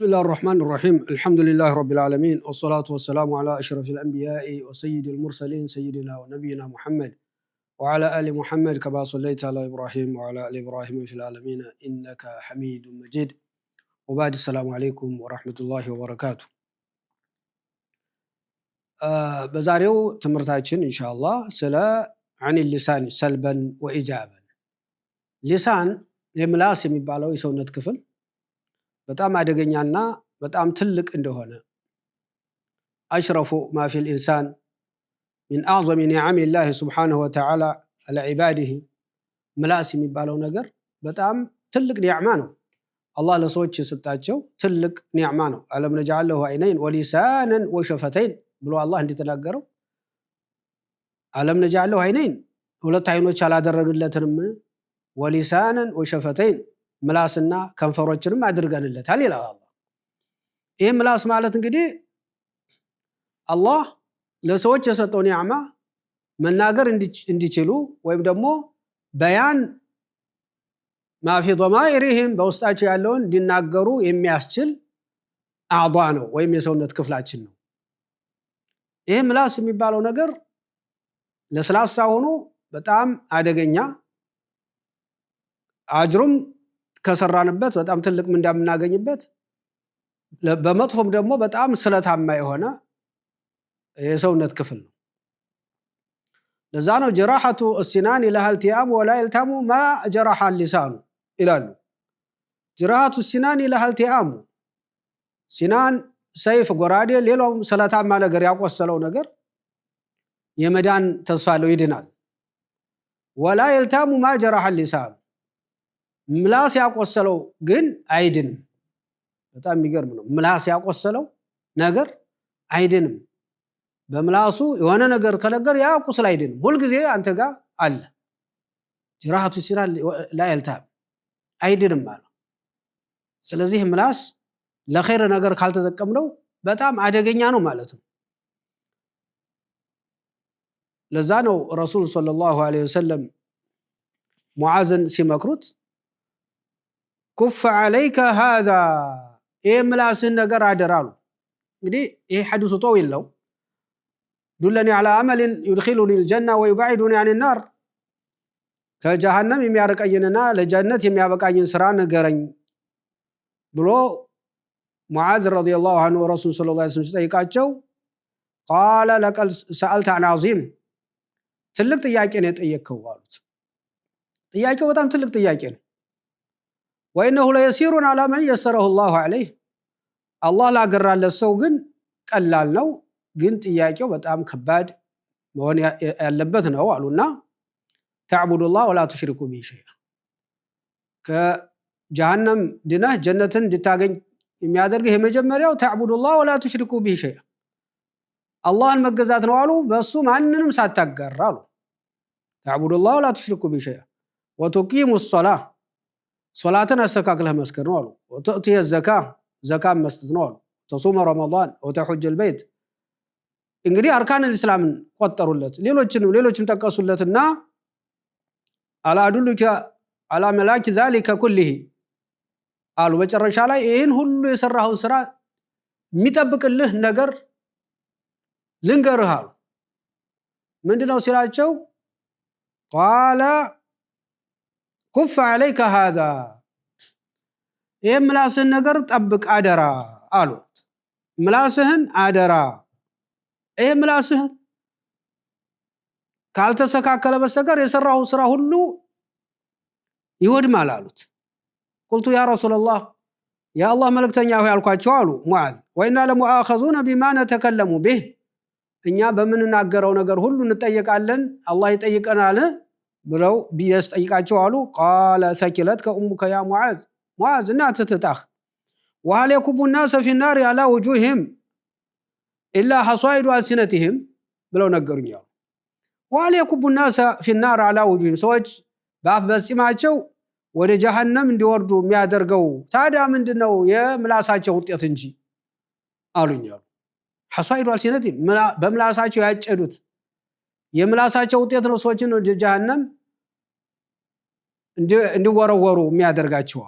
بسم الله الرحمن الرحيم الحمد لله رب العالمين والصلاة والسلام على أشرف الأنبياء وسيد المرسلين سيدنا ونبينا محمد وعلى آل محمد كما صليت على إبراهيم وعلى آل إبراهيم في العالمين إنك حميد مجيد وبعد السلام عليكم ورحمة الله وبركاته بزاريو تمرتاችን إن شاء الله سلا عن اللسان سلبا وإيجابا لسان የምላስ የሚባለው የሰውነት ክፍል በጣም አደገኛና በጣም ትልቅ እንደሆነ أشرف ما في الإنسان من أعظم نعم الله سبحانه وتعالى على عباده ምላስ የሚባለው ነገር በጣም ትልቅ ኒዕማ ነው አላህ ለሰዎች የሰጣቸው ትልቅ ኒዕማ ነው አለም ነጃለ له عينين ولسانا وشفتين ብሎ አላህ እንደተናገረው አለም ነጃለ له عينين ሁለት አይኖች አላደረግለትንም ولسانا وشفتين ምላስና ከንፈሮችንም አድርገንለታል ይላል አላህ ይሄ ምላስ ማለት እንግዲህ አላህ ለሰዎች የሰጠው ኒዕማ መናገር እንዲችሉ ወይም ደግሞ በያን ማፊ ضمائرهم በውስጣቸው ያለውን እንዲናገሩ የሚያስችል አዕض ነው ወይም የሰውነት ክፍላችን ነው ይሄ ምላስ የሚባለው ነገር ለስላሳ ሆኖ በጣም አደገኛ አጅሩም ከሰራንበት በጣም ትልቅ ምን እንደምናገኝበት በመጥፎም ደግሞ በጣም ስለታማ የሆነ የሰውነት ክፍል ነው ለዛ ነው ጀራሐቱ السنان لها التئام ولا يلتام ما جرح اللسان ይላሉ ጀራሐቱ السنان لها التئام ሲናን ሰይፍ ጎራዴ ሌላው ስለታማ ነገር ያቆሰለው ነገር የመዳን ተስፋ አለው ይድናል ولا يلتام ما جرح اللسان ምላስ ያቆሰለው ግን አይድንም በጣም የሚገርም ነው ምላስ ያቆሰለው ነገር አይድንም በምላሱ የሆነ ነገር ከነገር ያ ቁስል አይድንም ሁሉ ጊዜ አንተ ጋር አለ ጅራሐቱ ሲራል لا يلتام አይድንም ማለት ስለዚህ ምላስ ለኸይር ነገር ካልተጠቀምነው በጣም አደገኛ ነው ማለት ነው ለዛ ነው ረሱል ሰለላሁ ዐለይሂ ወሰለም ሙዓዝን ሲመክሩት كف عليك هذا ايه ملاسن ነገር አደራሉ እንግዲህ ይሄ ሐዲሱ طويل ነው دلني على عمل يدخلني الجنه ويبعدني عن النار ከጀሃነም የሚያርቀኝና ለጀነት የሚያበቃኝን ስራ ንገረኝ ብሎ ሙዓዝ ረዲየላሁ ዐንሁ ረሱል ሰለላሁ ዐለይሂ ወሰለም ጠይቃቸው قال لقد سألت عن عظيم ትልቅ ጥያቄ ነው የጠየቀው አሉት ጥያቄው በጣም ትልቅ ጥያቄ ነው وانه ليسير على من يسره الله عليه الله ላገራለት ሰው ግን ቀላል ነው ግን ጥያቄው በጣም ከባድ መሆን ያለበት ነው አሉና تعبد الله ولا تشركوا به شيئا ከጀሃነም ድነህ ጀነትን እንድታገኝ የሚያደርግህ የመጀመሪያው تعبد الله ولا تشركوا به شيئا አላህን መገዛት ነው አሉ በሱ ማንንም ሳታጋራ አሉ تعبد الله ولا تشركوا به شيئا وتقيموا الصلاه ሶላትን አስተካክለህ መስከር ነው አሉ ወተእቲ ዘካ መስጠት ነው አሉ ተሱመ ረመዳን ወተሁጅ البيت እንግዲህ አርካን الاسلامን ቆጠሩለት ሌሎችም ተቀሱለትና አላዱልከ አላ መላክ ذلك كله አሉ በጨረሻ ላይ ይሄን ሁሉ የሰራው ስራ የሚጠብቅልህ ነገር ልንገርህ አሉ ምንድነው ሲላቸው قال كف عليك هذا ይሄ ምላስህን ነገር ጠብቅ አደራ አሉት ምላስህን አደራ ይሄ ምላስህን ካልተሰካከለ በስተቀር የሰራው ስራ ሁሉ ይወድማል አሉት قلت يا رسول الله يا الله መልእክተኛ ሆይ አልኳቸው አሉ ሙዓዝ وإنا لمؤاخذون بما نتكلم به እኛ በመንናገረው ነገር ሁሉ እንጠየቃለን አላህ ይጠይቀናል ብለው ቢያስጠይቃቸው አሉ قال ثكلتك امك يا معاذ እናትህ ትጣህ وهل يكب الناس في النار على وجوههم الا حصائد ألسنتهم ብለው ነገሩኝ አሉ وهل يكب الناس في النار على وجوههم ሰዎች በአፍ በጽማቸው ወደ ጀሃነም እንዲወርዱ የሚያደርገው ታዲያ ምንድነው የምላሳቸው ውጤት እንጂ አሉኝ አሉ حصائد ألسنتهم በምላሳቸው ያጨዱት የምላሳቸው ውጤት ነው ሰዎችን ወደ ጀሃነም እንዲወረወሩ የሚያደርጋቸው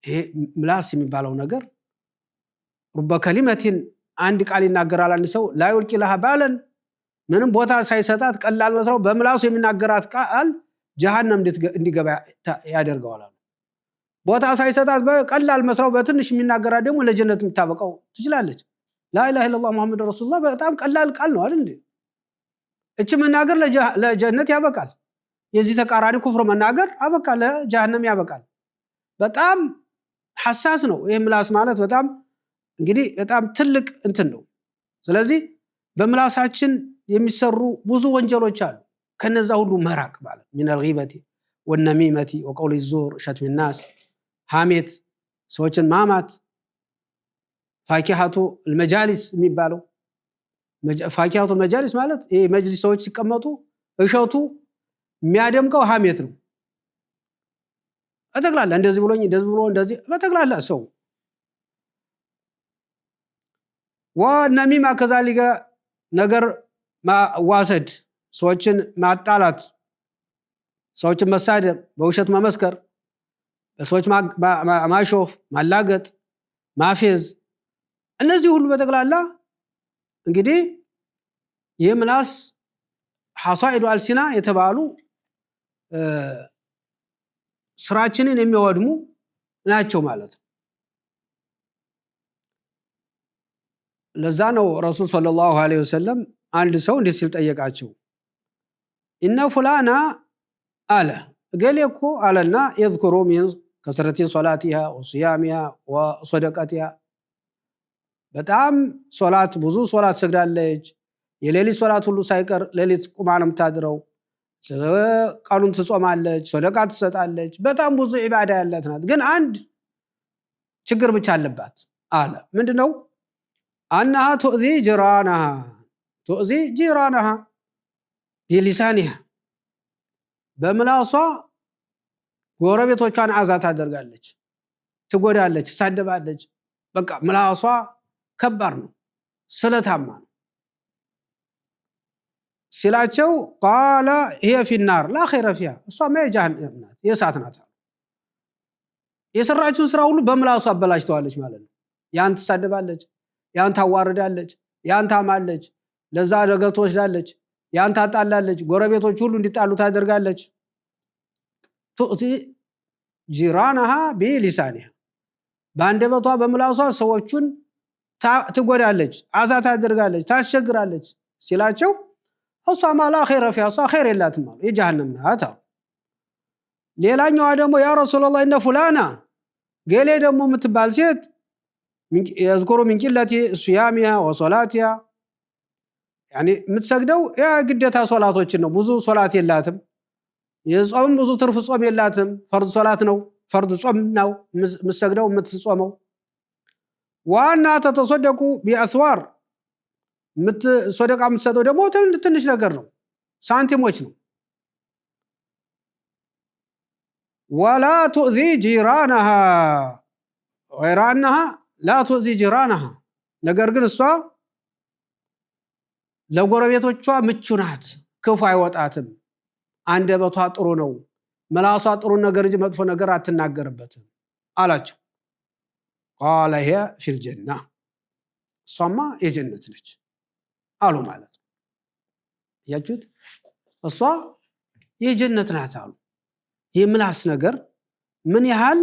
ይሄ ምላስ የሚባለው ነገር ሩበ ከሊመቲን አንድ ቃል ይናገራል አንድ ሰው ላ ይልቂ ለሃ ባለን ምንም ቦታ ሳይሰጣት ቀላል መስለው በምላሱ የሚናገራት ቃል ጀሃነም እንዲገባ ያደርገዋል። ቦታ ሳይሰጣት በቀላል መስለው በትንሽ የሚናገራት ደግሞ ለጀነት የምታበቃው ትችላለች። ላ ኢላሃ ኢላላህ ሙሐመድ ረሱሉላህ በጣም ቀላል ቃል ነው አይደል? እቺ መናገር ለጀነት ያበቃል። የዚህ ተቃራኒ ኩፍር መናገር አበቃ ለጀሃነም ያበቃል። በጣም ሐሳስ ነው ይሄ ምላስ ማለት በጣም እንግዲህ በጣም ትልቅ እንትን ነው። ስለዚህ በምላሳችን የሚሰሩ ብዙ ወንጀሎች አሉ። ከነዛ ሁሉ መራቅ ማለት من الغيبة والنميمة وقول الزور شتم الناس ሐሜት ሰዎችን ማማት ፋኪሃቱ المجالس የሚባለው ፋኪሃቱ المجالس ማለት ይሄ መጅሊስ ሰዎች ሲቀመጡ እሸቱ የሚያደምቀው ሐሜት ነው። በጠቅላላ እንደዚህ ብሎኝ እንደዚህ ብሎ እንደዚህ በጠቅላላ ሰው ወነሚማ ከዛሊጋ ነገር ማዋሰድ ሰዎችን ማጣላት ሰዎችን መሳደብ በውሸት መመስከር በሰዎች ማሾፍ ማላገጥ ማፌዝ እነዚህ ሁሉ በጠቅላላ እንግዲህ የምላስ ሐሳኢዱ አልሲና የተባሉ ስራችንን የሚወድሙ ናቸው ማለት ነው። ለዛ ነው ረሱል ሰለላሁ ዐለይሂ ወሰለም አንድ ሰው እንዲህ ሲል ጠየቃቸው ኢነ ፉላና አለ ገሌ እኮ አለና يذكر من كثرة صلاتها وصيامها وصدقتها በጣም ሶላት ብዙ ሶላት ሰግዳለች የሌሊት ሶላት ሁሉ ሳይቀር ሌሊት ቁማ ነው የምታድረው ቀኑን ትጾማለች ሰደቃ ትሰጣለች በጣም ብዙ ዒባዳ ያላት ናት ግን አንድ ችግር ብቻ አለባት አለ ምንድነው أنها تؤذي جيرانها بلسانها በምላሷ ጎረቤቶቿን አዛ ታደርጋለች ትጎዳለች ትሳደባለች በቃ ምላሷ ከባድ ነው ስለታማ ነው ሲላቸው قال هي في النار لا خير فيها እሷ የጀሃነም ናት የእሳት ናት የሰራችውን ስራ ሁሉ በምላሷ አበላሽተዋለች ማለት ነው ያን ትሳደባለች ያን ታዋርዳለች ያን ታማለች ለዛ ነገር ትወስዳለች ያን ታጣላለች ጎረቤቶች ሁሉ እንዲጣሉ ታደርጋለች تؤذي جيرانها بلسانها ባንደበቷ በምላሷ ሰዎችን ትጎዳለች አዛ ታደርጋለች ታስቸግራለች ሲላቸው እሷ ማላ ኸይረ ፊያ እሷ ኸይር የላትም ማለት የጀሃነም ናት ሌላኛዋ ደግሞ ያ ረሱላህ እነ ፉላና ገሌ ደግሞ የምትባል ሴት يذكر من قلة صيامها وصلاتها يعني የምትሰግደው ያ ግዴታ ሶላቶችን ነው ብዙ ሶላት የላትም የጾም ብዙ ትርፍ ጾም የላትም ፈርድ ሶላት ነው ፈርድ ጾም ነው የምትሰግደው የምትጾመው ዋና ተተሰደቁ ቢአስዋር ሰደቃ የምትሰጠው ደግሞ ትንሽ ነገር ነው ሳንቲሞች ነው ولا تؤذي جيرانها غير انها لا تؤذي جيرانها ነገር ግን እሷ ለጎረቤቶቿ ምቹ ናት ክፉ አይወጣትም አንደበቷ ጥሩ ነው መላሷ ጥሩ ነገር እንጂ መጥፎ ነገር አትናገርበትም አላቸው قال هي في الجنة እሷማ የጀነት ነች አሉ ማለት ነው ያጁት እሷ የጀነት ናት አሉ የምላስ ነገር ምን ያህል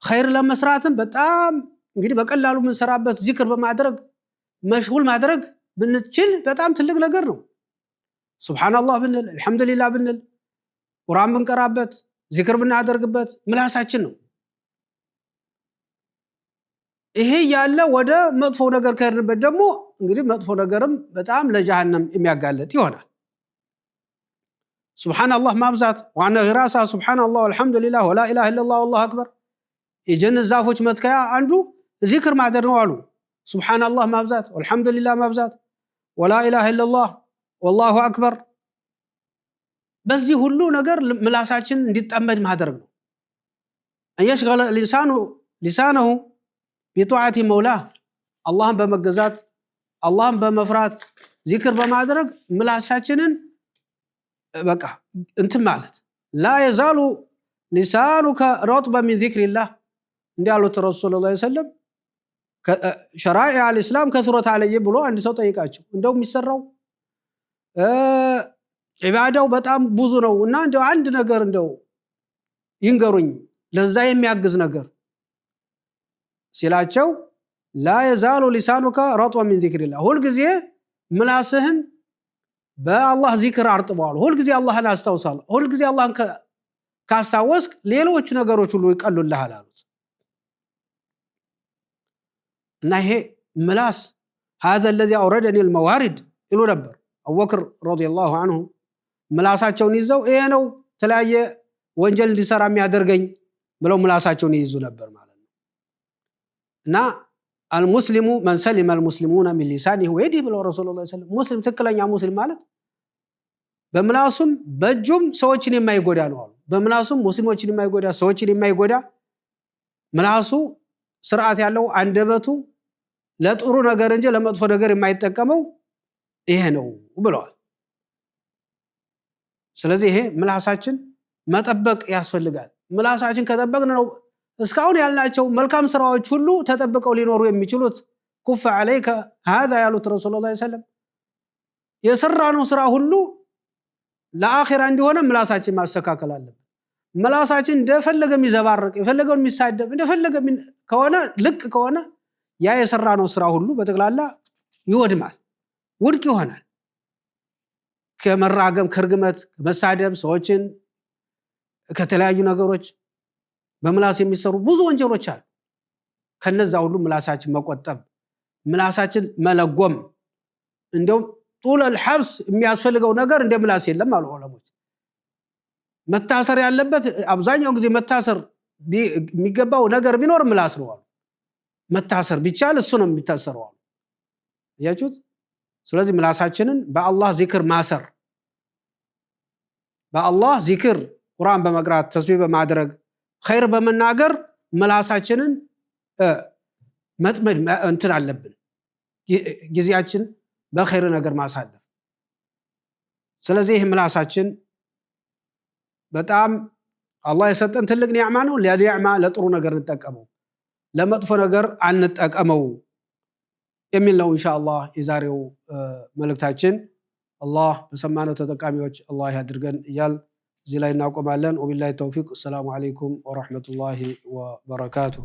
ኸይር ለመስራትም በጣም እንግዲህ በቀላሉ ምን ሰራበት ዚክር በማድረግ መሽጉል ማድረግ ብንችል በጣም ትልቅ ነገር ነው ሱብሃንአላህ ብንል አልহামዱሊላህ ብንል ቁርአን ብንቀራበት ዚክር ብናደርግበት ምላሳችን ነው ይሄ ያለ ወደ መጥፎ ነገር ከርበት ደግሞ እንግዲህ መጥፎ ነገርም በጣም ለጀሃነም የሚያጋለጥ ይሆናል ሱብሃንአላህ ማብዛት ዋና ግራሳ ሱብሃንአላህ ወልሐምዱሊላህ ወላ ኢላሃ ኢላላህ ወላሁ አክበር የጀነት ዛፎች መትከያ አንዱ ዚክር ማድረግ ነው አሉ ሱብሃንአላህ ማብዛት ወልሐምዱሊላህ ማብዛት ወላ ኢላሃ ኢላላህ ወላሁ አክበር በዚህ ሁሉ ነገር ምላሳችን እንዲጠመድ ማድረግ ነው እየሽገለ ሊሳነሁ ቢጧዓቲ መውላ አላህን በመገዛት አላህን በመፍራት ዚክር በማድረግ ምላሳችንን በቃ እንት ማለት لا يزال لسانك رطبا من ذكر الله እንዲያሉት ረሱል ሰለላሁ ዐለይሂ ወሰለም ሸራኢዕ አልእስላም ከስረት አለየ ብሎ አንድ ሰው ጠይቃቸው እንደው የሚሰራው ኢባዳው በጣም ብዙ ነው እና እንደው አንድ ነገር እንደው ይንገሩኝ ለዛ የሚያግዝ ነገር ሲላቸው لا يزال لسانك رطوا من ذكر الله ሁል ጊዜ ምላስህን በአላህ ዚክር አርጥበዋል ሁል ጊዜ አላህን አስታውሳል ሁል ጊዜ አላህን ካስታወስክ ሌሎች ነገሮች ሁሉ ይቀሉልሃል አሉት እና ይሄ ምላስ هذا الذي اوردني الموارد ይሉ ነበር አቡበክር ረዲየላሁ ዐንሁ ምላሳቸውን ይዘው ይሄ ነው ተለያየ ወንጀል እንዲሰራ የሚያደርገኝ ብለው ምላሳቸውን ይይዙ ነበር ማለት ነው እና المسلم من سلم المسلمون من لسانه ويده ብለው ረሱል ሰለላሁ ዐለይሂ ወሰለም ሙስሊም ትክክለኛ ሙስሊም ማለት በምላሱም በእጁም ሰዎችን የማይጎዳ ነው አሉ በምላሱም ሙስሊሞችን የማይጎዳ ሰዎችን የማይጎዳ ምላሱ ስርዓት ያለው አንደበቱ ለጥሩ ነገር እንጂ ለመጥፎ ነገር የማይጠቀመው ይሄ ነው ብለዋል ስለዚህ ይሄ ምላሳችን መጠበቅ ያስፈልጋል ምላሳችን ከጠበቅን ነው እስካሁን ያልናቸው መልካም ስራዎች ሁሉ ተጠብቀው ሊኖሩ የሚችሉት ኩፍ عليك هذا ያሉት ረሱል ሰለላሁ ዐለይሂ ወሰለም የሰራነው ስራ ሁሉ ለአኺራ እንዲሆነ ምላሳችን ማስተካከል አለበት ምላሳችን እንደፈለገ የሚዘባርቅ የፈለገውን የሚሳደብ እንደፈለገ ከሆነ ልክ ከሆነ ያ የሰራነው ስራ ሁሉ በተግላላ ይወድማል ውድቅ ይሆናል ከመራገም ከርግመት ከመሳደብ ሰዎችን ከተለያዩ ነገሮች በምላስ የሚሰሩ ብዙ ወንጀሎች አሉ ከነዛ ሁሉ ምላሳችን መቆጠብ ምላሳችን መለጎም እንደው ጡል الحبس የሚያስፈልገው ነገር እንደ ምላስ የለም አሉ ዑለሞች መታሰር ያለበት አብዛኛው ጊዜ መታሰር የሚገባው ነገር ቢኖር ምላስ ነው አሉ መታሰር ቢቻል እሱ ነው የሚታሰረው ያያችሁት ስለዚህ ምላሳችንን በአላህ ዚክር ማሰር በአላህ ዚክር ቁርአን በመቅራት ተስቢህ በማድረግ ኸይር በመናገር ምላሳችንን መጥመድ እንትን አለብን ጊዜያችን በኸይር ነገር ማሳለፍ ስለዚህ ምላሳችን በጣም አላህ የሰጠን ትልቅ ኒዕማ ነው ለኒዕማ ለጥሩ ነገር እንጠቀመው ለመጥፎ ነገር አንጠቀመው የሚል ነው ኢንሻአላህ የዛሬው መልእክታችን አላህ በሰማነው ተጠቃሚዎች አላህ ያድርገን እያል እዚህ ላይ እናቆማለን ወቢላሂ ተውፊቅ ሰላም አለይኩም ወራህመቱላሂ ወበረካቱሁ